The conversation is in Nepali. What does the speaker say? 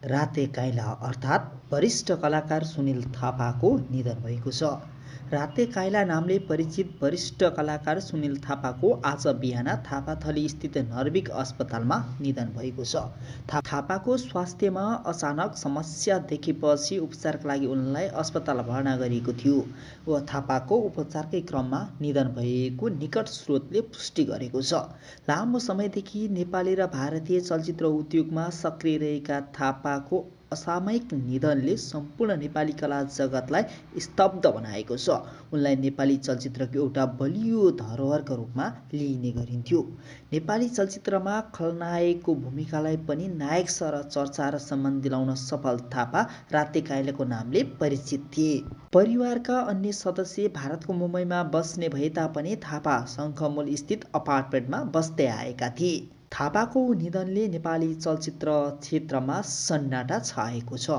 राते काइला अर्थात् वरिष्ठ कलाकार सुनिल थापाको निधन भएको छ। राते काइला नामले परिचित वरिष्ठ कलाकार सुनिल थापाको आज बिहान थापाथली स्थित नर्विक अस्पतालमा निधन भएको छ। थापाको स्वास्थ्यमा अचानक समस्या देखेपछि उपचारका लागि उनलाई अस्पताल भर्ना गरिएको थियो। थापाको उपचारकै क्रममा निधन भएको निकट स्रोतले पुष्टि गरेको छ। लामो समयदेखि नेपाली र भारतीय चलचित्र उद्योगमा सक्रिय रहेका थापाको असामयिक निधनले सम्पूर्ण नेपाली कला जगतलाई स्तब्ध बनाएको छ। उनलाई नेपाली चलचित्रको एउटा बलियो धरोहरका रूपमा लिइने गरिन्थ्यो। नेपाली चलचित्रमा खलनायकको भूमिकालाई पनि नायक सर चर्चा र सम्मान दिलाउन सफल थापा राते काइलाको नामले परिचित थिए। परिवारका अन्य सदस्य भारतको मुम्बईमा बस्ने भए तापनि थापा शङ्खमूल स्थित अपार्टमेन्टमा बस्दै आएका थिए। थापाको निधनले नेपाली चलचित्र क्षेत्रमा सन्नाटा छाएको छ।